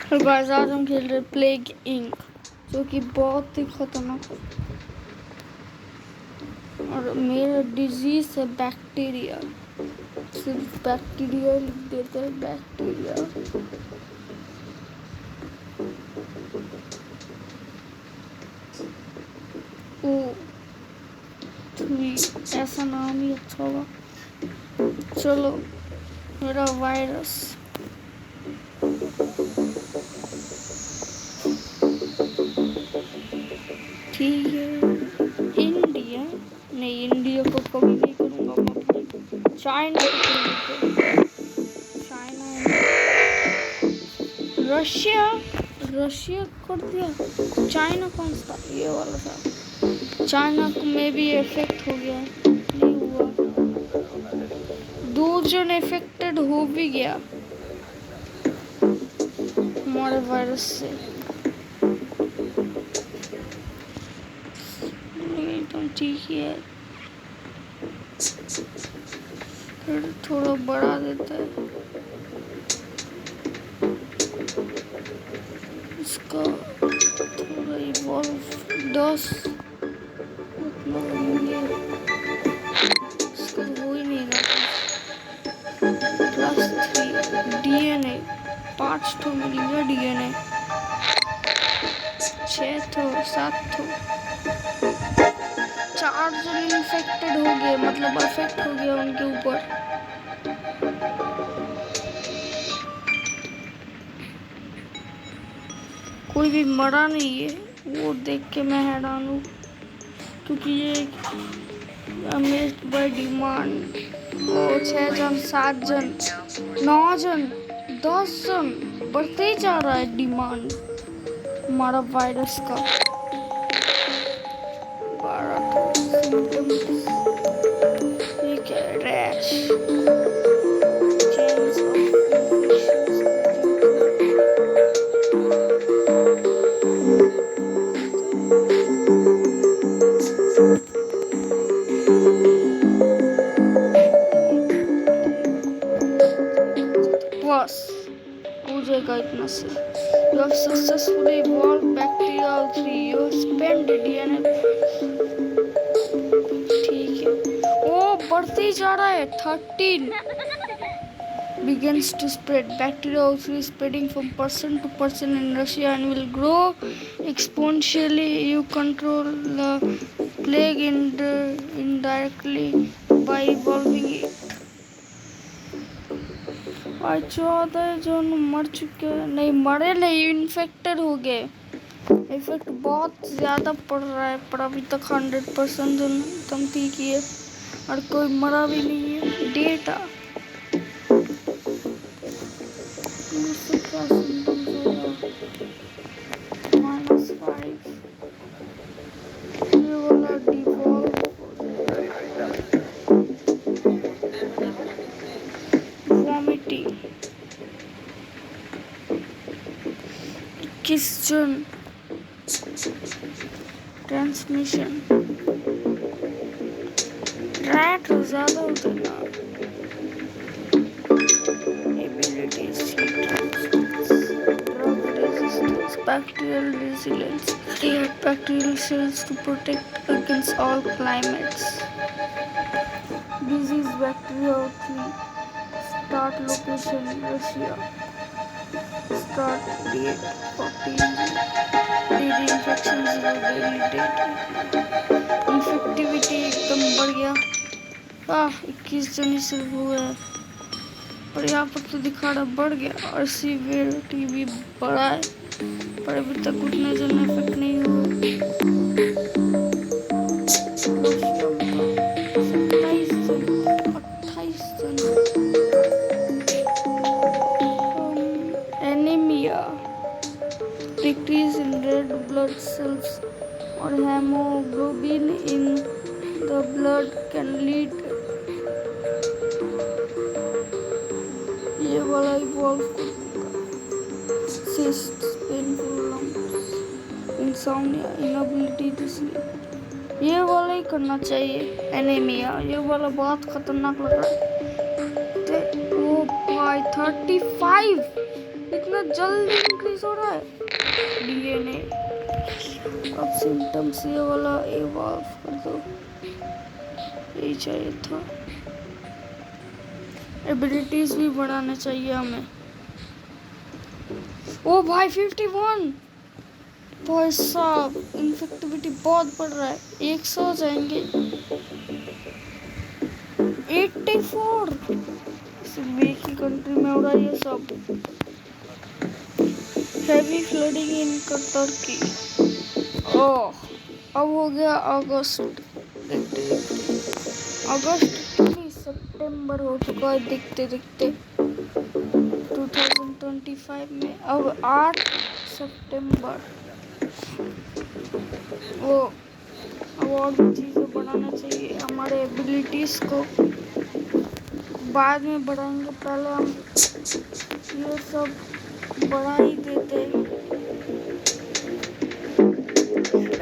और गाइस आज हम खेल रहे प्लेग इंक, जो कि बहुत ही खतरनाक है। और मेरा डिजीज है बैक्टीरिया, सिर्फ बैक्टीरिया लिख देते हैं, बैक्टीरिया। ओ 3 ऐसा नाम ही अच्छा होगा। चलो मेरा वायरस ठीक है। इंडिया नहीं, इंडिया को कभी नहीं करूँगा मैं। चाइना को चाइना, रशिया रशिया कर दिया। चाइना कौन सा? ये वाला था। चाइना को में भी इफेक्ट हो गया, नहीं हुआ। 2 जन इफेक्टेड हो भी गया हमारे वायरस से। एकदम ठीक ही है, फिर थोड़ा बढ़ा देता है इसका, थोड़ा इवॉल्व 10 उतना ये इसका हो ही नहीं रहा। +3 डीएनए 5 ठो मिल गया, डीएनए 6 ठो 7 ठो। 4 जन इन्फेक्टेड हो गए, मतलब अफेक्ट हो गया उनके ऊपर। कोई भी मरा नहीं है, वो देख के मैं हैरान हूँ, क्योंकि ये अमेज्ड बाय डिमांड। वो 6 जन 7 जन 9 जन 10 जन बढ़ते ही जा रहा है डिमांड हमारा वायरस का। 12 सिम्टम्स, ये क्या है? रैश, चेंज ऑफ इन्फेक्शंस, बस हो जाएगा इतना से। You have successfully evolved bacterial 3. You have spent DNA। ठीक है, ओ बढ़ते ही जा रहा है। 13 begins to spread. Bacteria 3 is spreading from person to person in Russia and will grow exponentially. You control the plague indirectly by evolving it। 14 जन मर चुके, नहीं मरे नहीं, इन्फेक्टेड हो गए। इफेक्ट बहुत ज़्यादा पड़ रहा है, पर अभी तक 100% जन एकदम ठीक ही है और कोई मरा भी नहीं है। डेटा मुझसे क्या सिम्टम्स होगा? -5, ये वाला डिवॉल्व, वॉमिटिंग 21 जन, ट्रांसमिशन रैट ज़्यादा होते ना। Abilities, drug resistance, bacterial resilience, they have bacterial cells to protect against all climates। Disease bacteria 3, start location Russia, start date 14, daily infection 0, daily date, infectivity एकदम बढ़ गया। 21 जन ही सिर्फ हुआ है, पर यहाँ पर तो दिखा रहा बढ़ गया, और सीवियरिटी भी बढ़ा है, पर अभी तक उतने जन इफेक्ट नहीं हुआ। 28 जन। Anaemia, decrease in red blood cells और haemoglobin in the blood can lead, ये वाला इवॉल्व कर देगा। Cyst, painful lumps, insomnia, inability to sleep, ये वाला ही करना चाहिए। एनीमिया, ये वाला बहुत खतरनाक लग रहा है। वो भाई 35 इतना इतना जल्दी इंक्रीज हो रहा है डीएनए। अब सिम्टम्स ये वाला इवॉल्व कर दो, यही चाहिए था। एबिलिटीज भी बढ़ाने चाहिए हमें। ओ भाई 51 भाई साहब, इन्फेक्टिविटी बहुत बढ़ रहा है। 100 हो जाएंगे। 84 सिर्फ एक ही कंट्री में हो रहा है ये सब। Heavy flooding in Turkey. Oh अब हो गया अगस्त। अगस्त नहीं, सितंबर हो चुका है दिखते दिखते 2025 में। अब 8 सितंबर। वो अब और भी चीज़ें बढ़ाना चाहिए। हमारे एबिलिटीज़ को बाद में बढ़ाएंगे, पहले हम ये सब बढ़ा ही देते।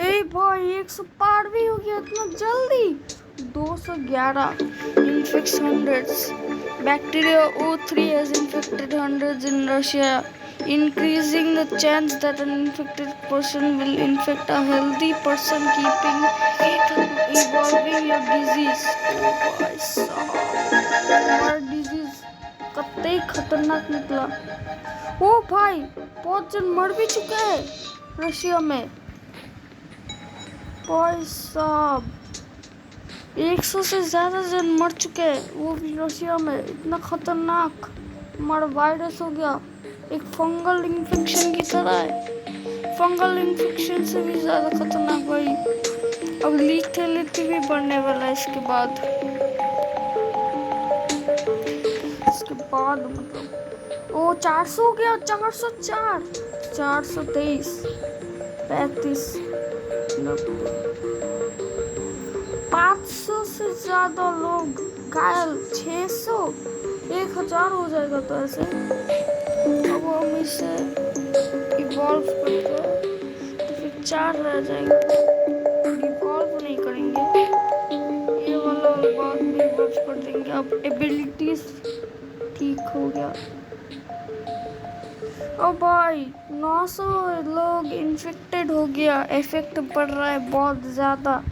ए भाई 100 पार भी हो गया इतना जल्दी। 211 infects hundreds. Bacteria O3 has infected hundreds in Russia, increasing the chance that an infected person will infect a healthy person, keeping evolving your disease. Oh भाई साहब, हमारा डिजीज कतई खतरनाक निकला। ओ भाई बहुत जन मर भी चुका है रशिया में। भाई साहब 100 से ज़्यादा जन मर चुके हैं, वो भी रशिया में। इतना खतरनाक हमारा वायरस हो गया, एक फंगल इन्फेक्शन की तरह है। फंगल इन्फेक्शन से भी ज़्यादा खतरनाक भाई। अब लीथेलिटी भी बढ़ने वाला है इसके बाद। मतलब ओ 400 हो गया। 404 423 35 90 500 से ज्यादा लोग घायल। 600 1000 हो जाएगा तो ऐसे। अब हम इसे इवॉल्व करके तो फिर 4 रह जाएंगे। इवॉल्व नहीं करेंगे, ये वाला बाद में इवॉल्व कर देंगे। अब एबिलिटीज ठीक हो गया। ओ भाई 900 लोग इन्फेक्टेड हो गया। इफेक्ट पड़ रहा है बहुत ज़्यादा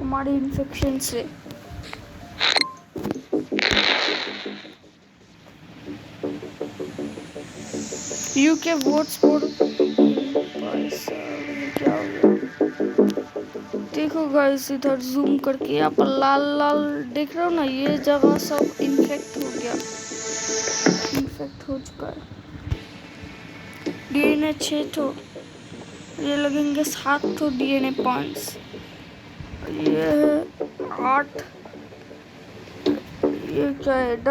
हमारे इन्फेक्शन से। यूके वोट्स फॉर क्या हो गया? देखो गाइस इधर जूम करके यहाँ पर लाल लाल देख रहे हो ना, ये जगह सब इन्फेक्ट हो गया, इन्फेक्ट हो चुका है। डीएनए 6 तो ये लगेंगे 7 तो डीएनए पॉइंट्स। ये है 8। ये क्या है? The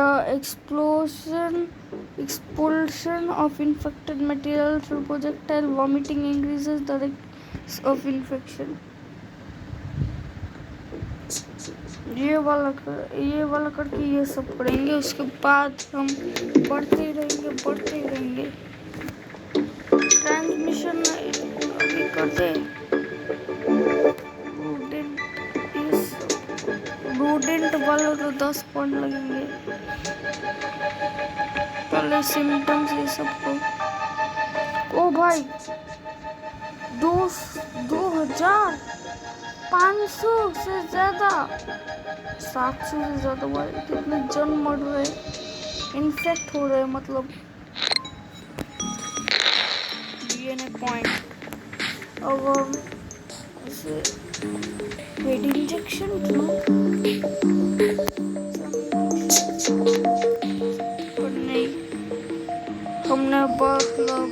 expulsion of infected material through projectile vomiting increases the risk of infection. ये वाला करके ये सब करेंगे। उसके बाद हम बढ़ते रहेंगे। ट्रांसमिशन अभी करते। रूडेंट वाला तो 10 पॉइंट लगेंगे। पहले सिम्टम्स ये सबको। ओ भाई 2500 से ज्यादा, 700 से ज्यादा भाई। कितने जन मर रहे, इन्फेक्ट हो रहे, मतलब डीएनए पॉइंट। अब हम इसे हेड इंजेक्शन हमने मतलब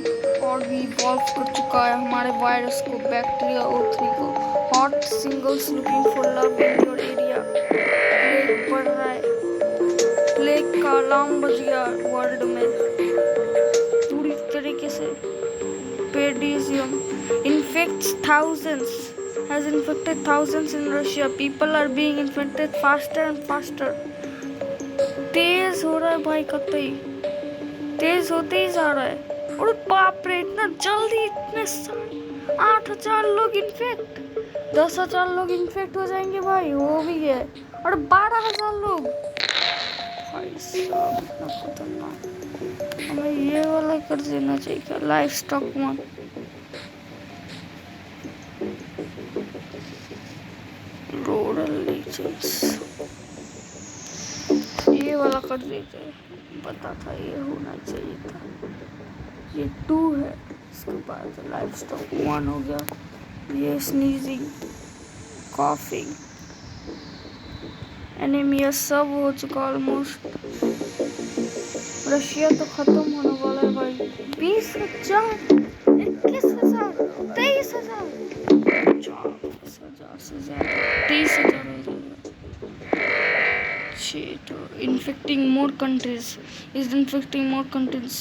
और भी इवॉल्व कर चुका है हमारे वायरस को, बैक्टीरिया O3 को। Hot singles looking for love in your area. Plague बढ़ रहा है, प्लेग का अलार्म बज गया वर्ल्ड में पूरी तरीके से। पेडिजियम infects thousands, has infected thousands in Russia. People are being infected faster and faster. तेज हो रहा है भाई, कतई तेज होते ही जा रहा है। और बाप रे इतना जल्दी, इतने 8000 लोग इन्फेक्ट, 10,000 लोग इन्फेक्ट हो जाएंगे भाई, हो भी है। और 12,000 लोग, भाई साहब इतना खतरनाक। हमें ये वाला कर देना चाहिए क्या, लाइफ स्टॉक 1। रूरल रीजन्स ये वाला कर देते हैं, पता था ये होना चाहिए था। ये 2 है, इसके बाद लाइफ स्टॉक 1 हो गया। ये स्नीजिंग, कॉफिंग, एनीमिया सब हो चुका ऑलमोस्ट। रशिया तो खत्म होने वाला है भाई। 20,000, 21,000, 23,000, 40,000 से ज्यादा, 30,000 हो जाएगा। Shit, infecting more countries is infecting more countries.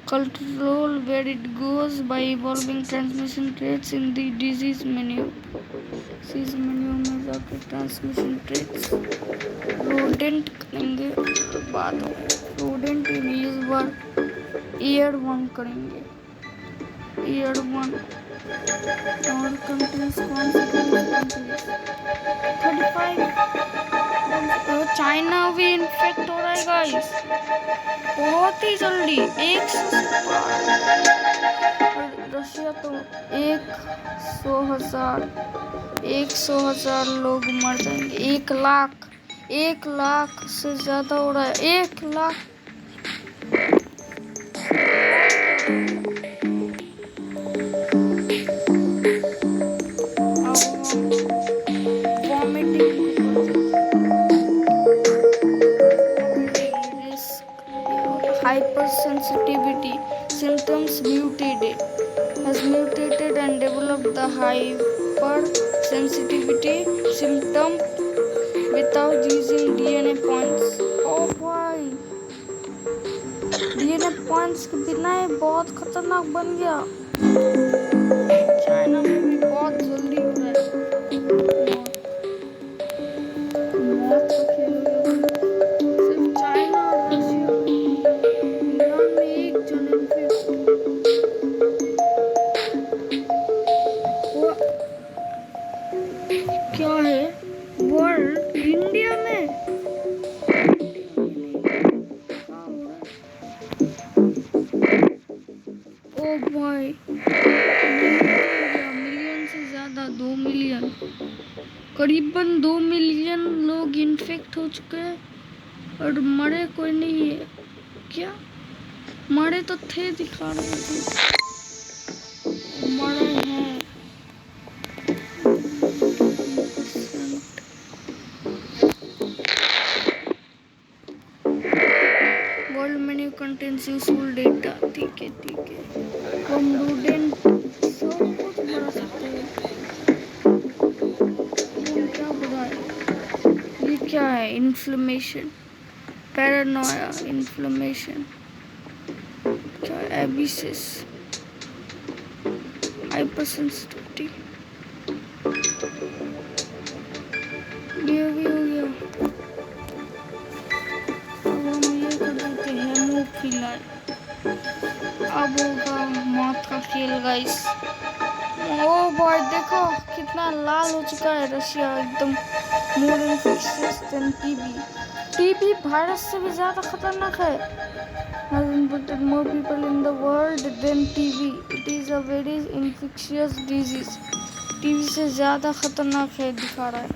Control where it goes by evolving transmission rates in the disease menu. Disease menu में जाके transmission rates rodent करेंगे बाद में। rodent इस बार year 1 करेंगे, year 1। और countries कौन सी countries 35। चाइना भी इन्फेक्ट हो रहा है गाइस, बहुत ही जल्दी 100। रशिया तो 100,000 लोग मर जाएंगे। 1 लाख से ज्यादा हो रहा है, 1 lakh. Hypersensitivity symptoms has mutated and developed the hypersensitivity symptom without using DNA points. Oh भाई, DNA points के बिना ये बहुत खतरनाक बन गया। चाइना में भी बहुत जल्दी हो रहा है मौत का खेल। सिर्फ चाइना और रशिया, ईरान में 1 जन इन्फेक्ट। वो क्या है, वर्ल्ड इंडिया में ओ भाई, मिलियन से ज्यादा, 2 मिलियन, करीबन 2 मिलियन लोग इन्फेक्ट हो चुके हैं और मरे कोई नहीं है। क्या मरे तो थे, दिखा रहे थे मरे हैं। World menu contains useful data. ठीक है हम रूडेंट सब कुछ बढ़ा सकते हैं। क्या बढ़ा है, ये क्या है, इन्फ्लेमेशन, पैरानोया, इन्फ्लेमेशन, क्या एबिसिस, हाइपरसेंसिटिविटी, ये भी हो गया। अब हम ये कर देते हैं हेमोफिलाई। अब होगा मौत का खेल गाइस। ओ भाई देखो कितना लाल हो चुका है रशिया, एकदम मोर इन्फेक्शियस देन टीबी वायरस से भी ज्यादा खतरनाक है। has infected more people in the world than TB. It is a very infectious disease. TB से ज्यादा खतरनाक है, दिखा रहा है।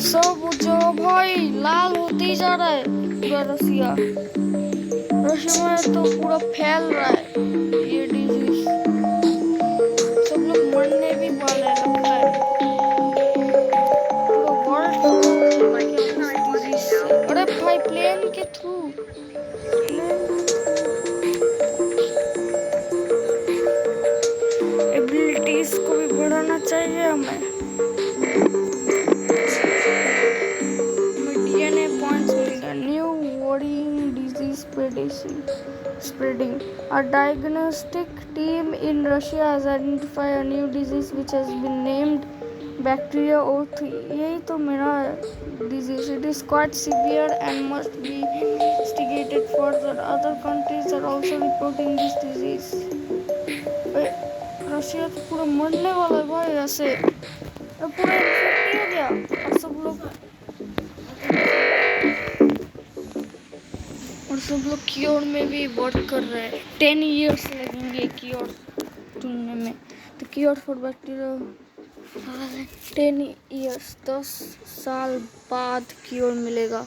सब जो भाई लाल होते जा रहा है पूरा रशिया में तो पूरा फैल रहा है ये डिजीज। सब लोग मरने भी वाले लगता है, पूरा वर्ल्ड डिजीज से। अरे भाई प्लेन के थ्रू एबिलिटीज को भी बढ़ाना चाहिए हमें। DNA points मिलेगा। New worrying disease spreading. A diagnostic team in Russia has identified a new disease which has been named bacteria O3. यही तो मेरा disease. It is quite severe and must be investigated further. Other countries are also reporting this disease. Russia तो पूरा मरने वाला है भाई ऐसे, पूरा इन्फेक्ट हो गया और सब सब लोग क्योर में भी वर्क कर रहे हैं। 10 इयर्स लगेंगे क्योर ढूंढने में। तो क्योर फॉर बैक्टीरिया 10 इयर्स 10 साल बाद क्योर मिलेगा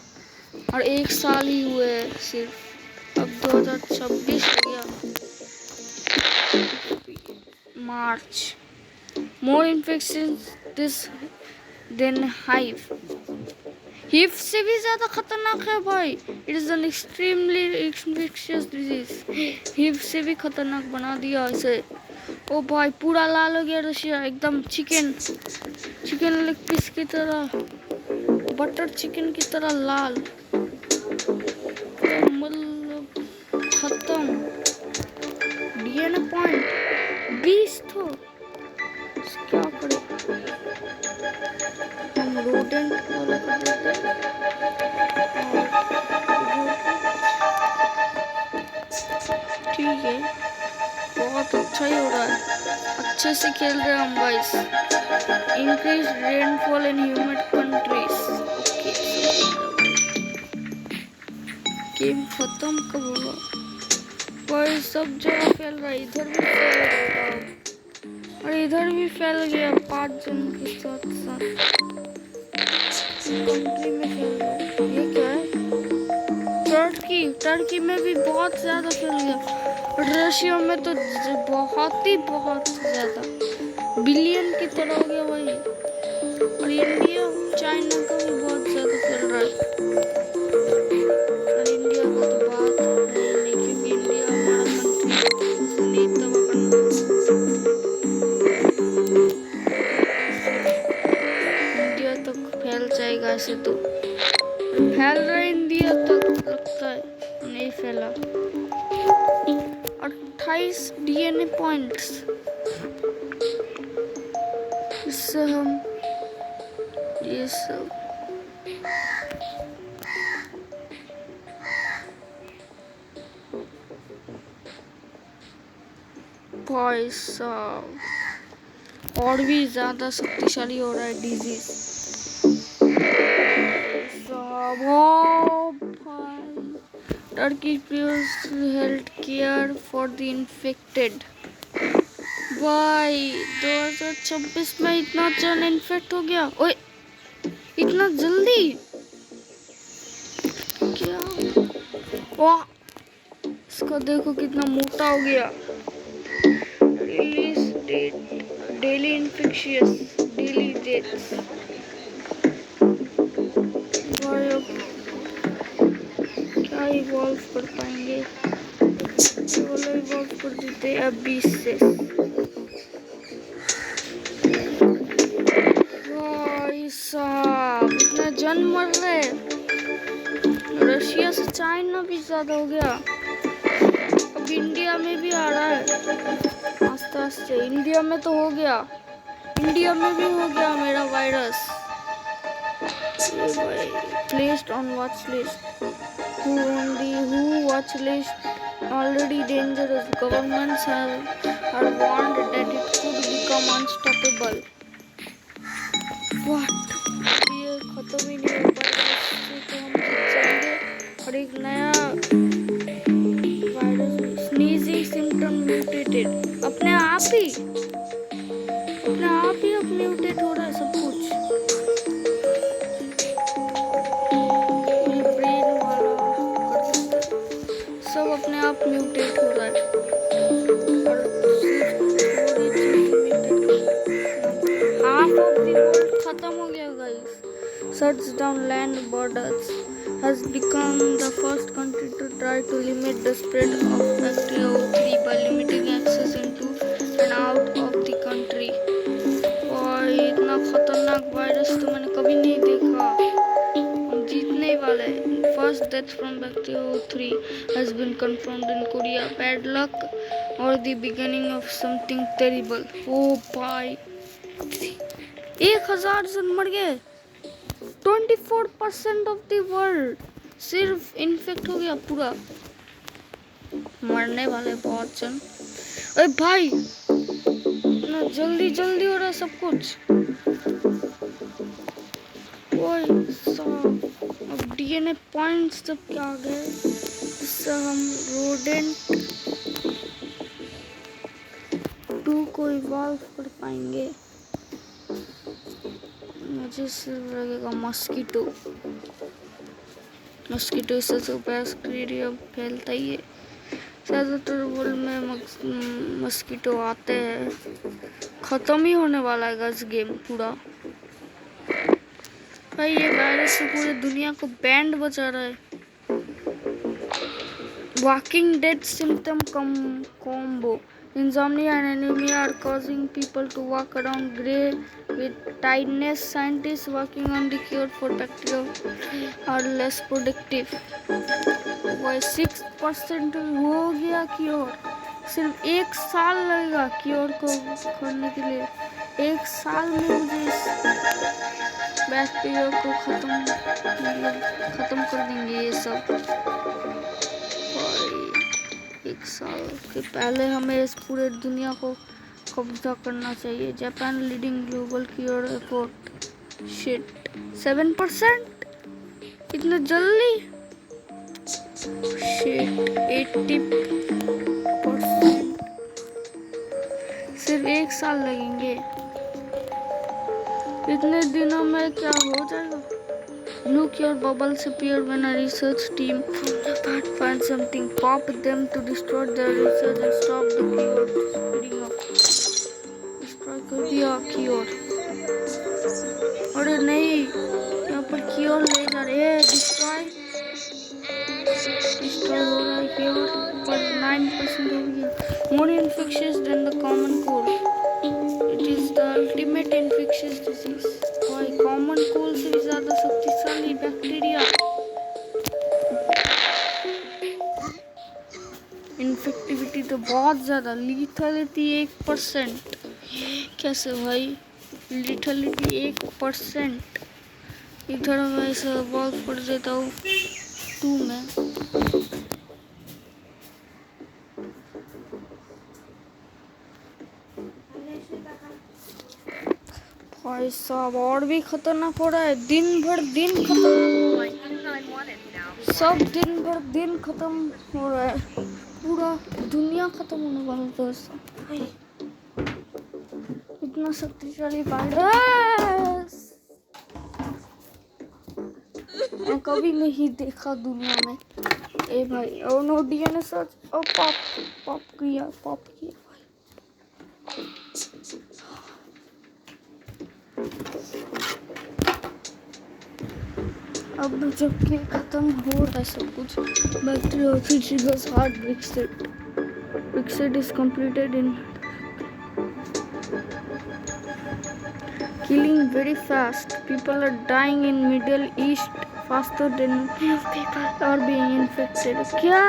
और 1 साल ही हुए सिर्फ। अब 2026 हो गया। मार्च। More infection this then hive. हिव से भी ज्यादा खतरनाक है भाई। It is an extremely infectious disease. हिव से भी खतरनाक बना दिया इसे। ओ भाई पूरा लाल हो गया रशिया, एकदम चिकन लेग पीस की तरह, बटर चिकन की तरह लाल। मतलब खत्म। डीएनए पॉइंट 20 तो क्या करे, हम रोडेंट वाला कर देते हैं। ठीक है, बहुत अच्छा ही हो रहा है, अच्छे से खेल रहे हैं हम guys. Increase rainfall in humid countries. Okay, game खत्म कब होगा भाई? सब जगह फैल रहा है, इधर भी फैल रहा है और इधर भी फैल गया 5 जन के साथ साथ। कंट्री में फैल रहा है, ये क्या है? टर्की में भी बहुत ज्यादा फैल गया। रशिया में तो बहुत ज्यादा बिलियन की तरह हो गया भाई। और इंडिया चाइना का भी बहुत ज्यादा फैल रहा है। और इंडिया का तो बात नहीं, क्योंकि इंडिया हमारा कंट्री नहीं तबाह करना। इंडिया तक फैल जाएगा ऐसे तो, फैल रहा है इंडिया तक, लगता है नहीं फैला। 28 डीएनए पॉइंट्स। इससे हम ये सब भाई साहब और भी ज्यादा शक्तिशाली हो रहा है disease. Turkey provides health care for the infected. भाई 2026 में इतना जन इन्फेक्ट हो गया। ओए इतना जल्दी क्या? वाह, इसका देखो कितना मोटा हो गया। Release date, daily infectious, daily deaths. क्या इवॉल्व कर पाएंगे? चलो इवॉल्व कर देते हैं अब 20 से। भाई साहब इतने जन मर रहे। रशिया से चाइना भी ज्यादा हो गया। अब इंडिया में भी आ रहा है आस्ते आस्ते। इंडिया में तो हो गया, इंडिया में भी हो गया मेरा virus. Placed on watch list. Who watch list already dangerous. Governments are warned that it could become unstoppable. What? ये खत्म ही नहीं हो पाएगा, तो हम जीत जाएंगे। और एक नया वायरस स्नीजिंग सिम्टम म्यूटेटेड, अपने आप ही अब म्यूटेट हो रहा है सब कुछ। सब अपने आप म्यूटेट हो रहा है। और हाफ ऑफ द वर्ल्ड खत्म हो गया guys. Shuts down land borders has become the first country to try to limit the spread of bacteria O3 by limiting access into and out of the country. और इतना खतरनाक virus तो मैंने कभी नहीं देखा। हम जीतने वाले। First death from bacteria O3 has been confirmed in Korea. Bad luck or the beginning of something terrible. Oh भाई 1000 जन मर गए। 24% ऑफ द वर्ल्ड सिर्फ इन्फेक्ट हो गया पूरा। मरने वाले बहुत जन। अरे भाई इतना जल्दी हो रहा है सब कुछ। ओए अब डीएनए पॉइंट्स जब क्या आ गए इससे हम रोडेंट 2 को इवॉल्व कर पाएंगे। मुझे सिर्फ लगेगा मस्कीटो। मस्कीटो इससे सुपरस्क्रीडियम फैलता ही है। ज़्यादातर वर्ल्ड में मस्कीटो आते हैं। ख़त्म ही होने वाला है इस गेम पूरा। भाई ये वायरस से पूरी दुनिया को बैंड बचा रहा है। Walking dead symptom combo. Insomnia and anemia are causing people to walk around grey with tiredness. Scientists working on the cure for bacteria are less productive. वही 6% हो गया क्योर। सिर्फ 1 साल लगेगा क्योर को करने के लिए। 1 साल में मुझे इस बैक्टीरिया को खत्म कर देंगे ये सब। 1 साल के पहले हमें इस पूरे दुनिया को कब्जा करना चाहिए। Japan leading global cure effort. Shit 7%? इतना जल्दी? शिट 80%। सिर्फ 1 साल लगेंगे। इतने दिनों में क्या हो जाएगा? Blue cure bubbles appear when a research team finds something, pop them to destroy their research and stop the cure spreading up. Destroy कर दिया cure। अरे नहीं, यहाँ पर cure ले जा रहे हैं। destroy हो रहा है cure, पर 9% हो गया। More infectious than the common cold. It is the ultimate infectious disease. भाई कॉमन कोल्ड से भी ज्यादा शक्तिशाली बैक्टीरिया। इन्फेक्टिविटी तो बहुत ज्यादा। लीथलिटी 1%। कैसे भाई? लीथलिटी 1%। इधर मैं इसे वॉल्व कर देता हूँ 2 में। भाई साहब और भी खतरनाक हो रहा है। दिन भर दिन खत्म। सब दिन भर दिन खत्म हो रहा है। पूरा दुनिया खत्म होने वाला है दोस्तों। इतना शक्तिशाली वायरस मैं कभी नहीं देखा दुनिया में। ए भाई और नो डीएनए सर्च और पॉप किया भाई। अब जबकि खत्म हो रहा है सब कुछ, bacteria triggers hard Brexit. Brexit is completed in killing very fast. People are dying in Middle East faster than people are being infected. क्या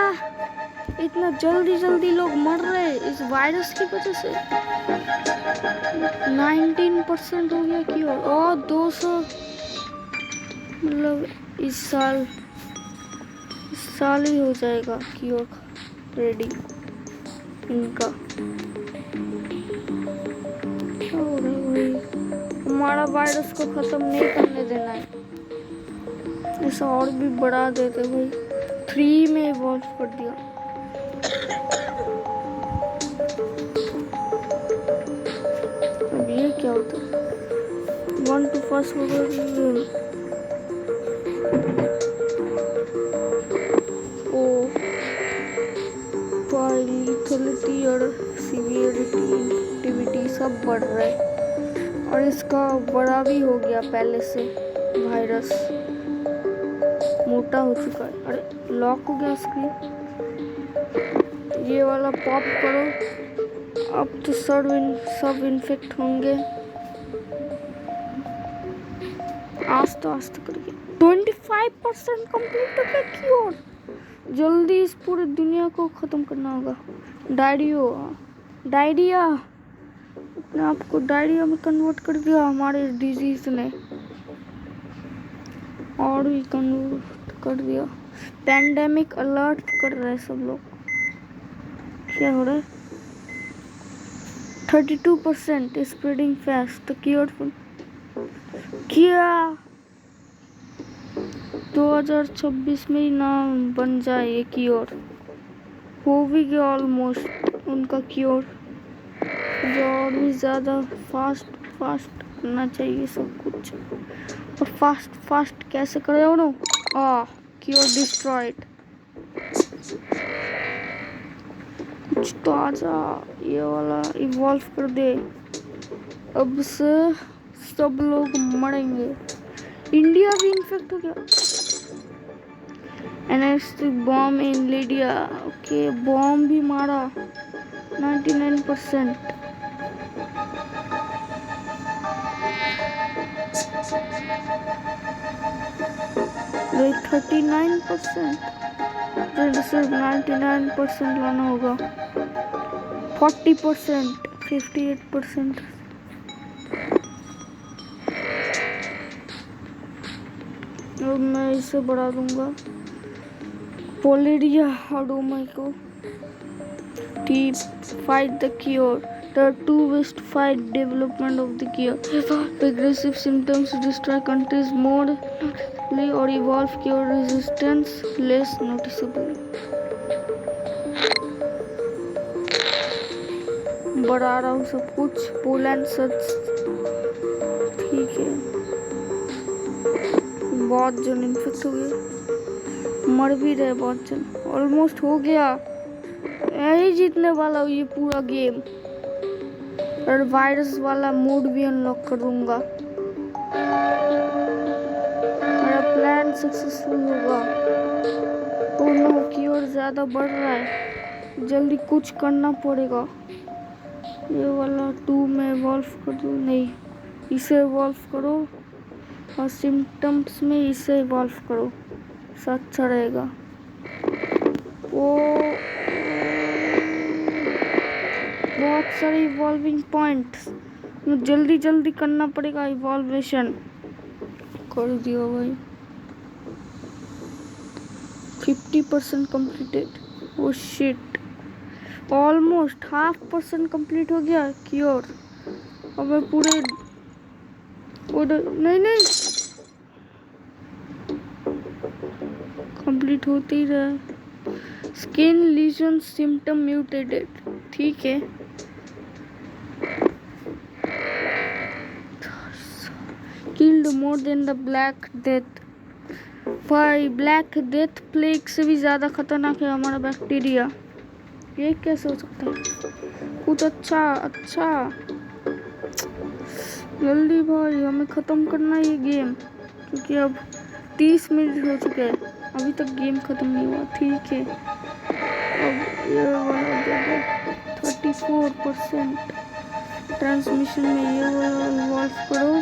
इतना जल्दी लोग मर रहे हैं इस वायरस की वजह से? 19% हो गया क्यों? और 200 मतलब इस साल ही हो जाएगा क्योर रेडी इनका। हमारा वायरस को खत्म नहीं करने देना है। ऐसा और भी बढ़ा देते भाई। 3 में इवॉल्व कर दिया। अब ये क्या होता है? 1 to first लिथलिटी और सीवियरिटी एक्टिविटी सब बढ़ रहा है। और इसका बड़ा भी हो गया पहले से। वायरस मोटा हो चुका है। अरे लॉक हो गया स्क्रीन। ये वाला पॉप करो। अब तो सब इन्फेक्ट होंगे। आस्ते करिए। 25% कंप्लीट हो गया क्योर। जल्दी इस पूरी दुनिया को खत्म करना होगा। डायरिया अपने आप को डायरिया में कन्वर्ट कर दिया हमारे डिजीज ने। और भी कन्वर्ट कर दिया। पैंडेमिक अलर्ट कर रहे हैं सब लोग। क्या हो रहा है? 32% स्प्रेडिंग फास्ट। क्योर क्या 2026 में ही नाम बन जाए ये क्योर। हो भी गया ऑलमोस्ट उनका क्योर। जो और भी ज़्यादा फास्ट फास्ट करना चाहिए सब कुछ। और फास्ट फास्ट कैसे करे हो ना? Cure destroyed. कुछ तो आजा, ये वाला इवॉल्व कर दे। अब से सब लोग मरेंगे। इंडिया भी इन्फेक्ट हो गया। एनेस्टिक बॉम्ब इन लिडिया। ओके, बॉम्ब भी मारा 99%। 39%। सिर्फ 99% लाना होगा। 40%, 58%। अब मैं इसे बढ़ा दूंगा। पोलिडिया अडोमा को टीप fight the cure. There are two ways to fight development of the cure. Evolve aggressive symptoms to destroy countries more noticeably, or evolve cure resistance less noticeably. बढ़ा रहा हूँ सब कुछ। पोलैंड सच ठीक है। बहुत जन इन्फेक्ट हो गए, मर भी रहे बहुत जन। ऑलमोस्ट हो गया, यही जीतने वाला हूँ ये पूरा गेम। और वायरस वाला मोड भी अनलॉक कर दूंगा। मेरा प्लान सक्सेसफुल होगा। ओह नो, क्योर ज़्यादा बढ़ रहा है, जल्दी कुछ करना पड़ेगा। ये वाला 2 में इवॉल्व कर दो। नहीं, इसे इवॉल्व करो और सिम्टम्स में इसे इवॉल्व करो, अच्छा रहेगा। वो बहुत सारे इवॉल्विंग पॉइंट्स, जल्दी जल्दी करना पड़ेगा। इवॉल्वेशन कर दिया भाई। 50% completed. Oh shit, almost 0.5% complete हो गया क्योर। अब मैं पूरे नहीं कंप्लीट होते ही रहा। स्किन लीजन सिम्टम म्यूटेटेड, ठीक है। Killed more than the black death. भाई ब्लैक डेथ प्लेग से भी ज़्यादा खतरनाक है हमारा बैक्टीरिया। ये कैसे हो सकता है? कुछ अच्छा जल्दी भाई, हमें ख़त्म करना है ये गेम, क्योंकि अब 30 मिनट हो चुके हैं, अभी तक गेम ख़त्म नहीं हुआ। ठीक है, अब ये वाला दे दो 34%। ट्रांसमिशन में ये वाला इवॉल्व करो,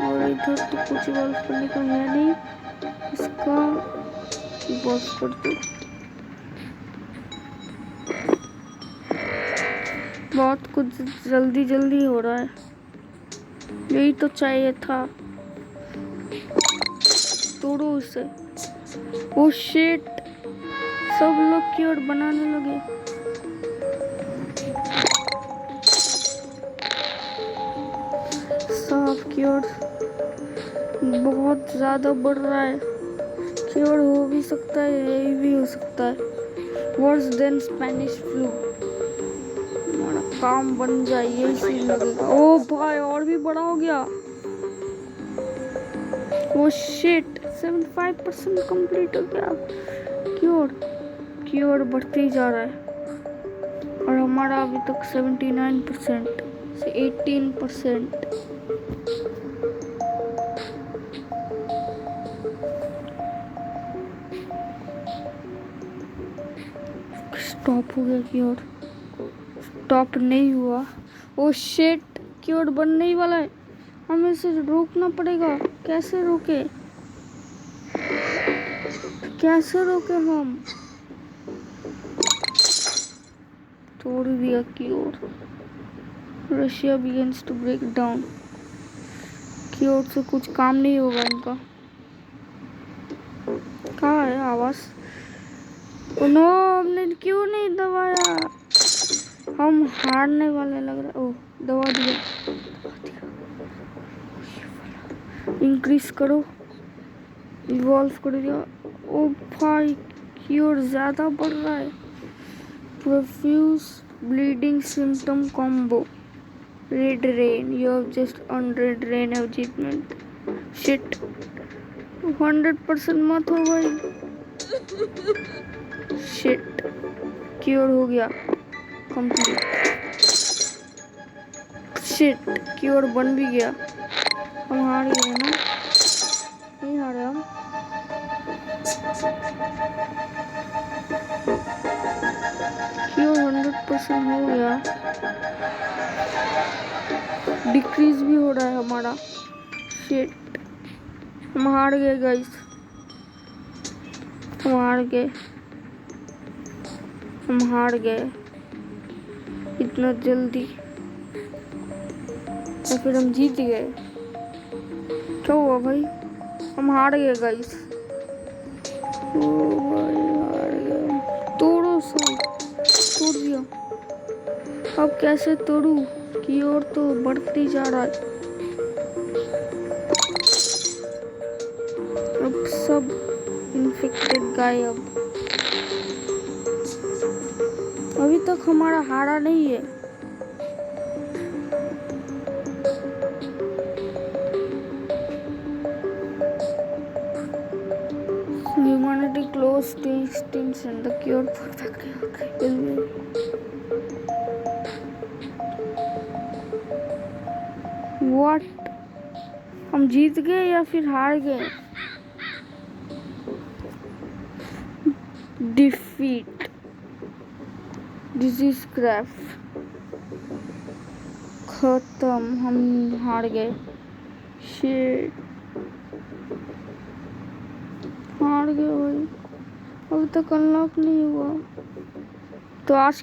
और इधर तो कुछ इवॉल्व करने का है नहीं, इसका इवॉल्व कर दो। बहुत कुछ जल्दी जल्दी हो रहा है, यही तो चाहिए था। तोड़ो उसे। ओ शिट, सब लोग क्योर बनाने लगे। साफ क्योर बहुत ज़्यादा बढ़ रहा है। क्योर हो भी सकता है, यही भी हो सकता है। Worse than Spanish flu. हमारा काम बन जाए, यही सही लगेगा। ओ भाई, और भी बड़ा हो गया। ओ शिट, 75% कंप्लीट हो गया। क्योर बढ़ते ही जा रहा है, और हमारा अभी तक 79% से 18%। स्टॉप हो गया क्योर, स्टॉप नहीं हुआ। ओ शिट, क्योर बनने ही वाला है, हमें इसे रोकना पड़ेगा। कैसे रोके हम? तोड़ दिया cure. Russia begins to break down. Cure से कुछ काम नहीं होगा इनका। कहाँ है आवाज? नो, हमने क्यों नहीं दबाया? हम हारने वाले लग रहा है। ओह, दबा दिया। इंक्रीज करो। इवॉल्व कर दिया। ओ भाई क्योर ज़्यादा बढ़ रहा है। Profuse bleeding symptom combo. Red rain, you have just earn red rain achievement. Shit 100% मत हो भाई। शिट क्योर हो गया कंप्लीट। शिट क्योर बन भी गया। हम हार गए ना, नहीं हारे हम। क्योर 100% हो गया। डिक्रीज भी हो रहा है हमारा। शिट हम हार गए गाइस, हम हार गए, हम हार गए इतना जल्दी, या फिर हम जीत गए। क्या हुआ भाई, हम हार गए गाइस। ओ भाई हार गए। तोड़ो सब, तोड़ दिया। अब कैसे तोड़ू की ओर तो बढ़ती जा रहा है। अब सब इन्फेक्टेड गायब। अभी तक हमारा हारा नहीं है। Humanity close to extinction. The cure for the cure. What? हम जीत गए या फिर हार गए? Defeat. Disease craft. खत्म, हम हार गए। Shit. हार गए भाई, अभी तक अनलॉक नहीं हुआ। तो आज के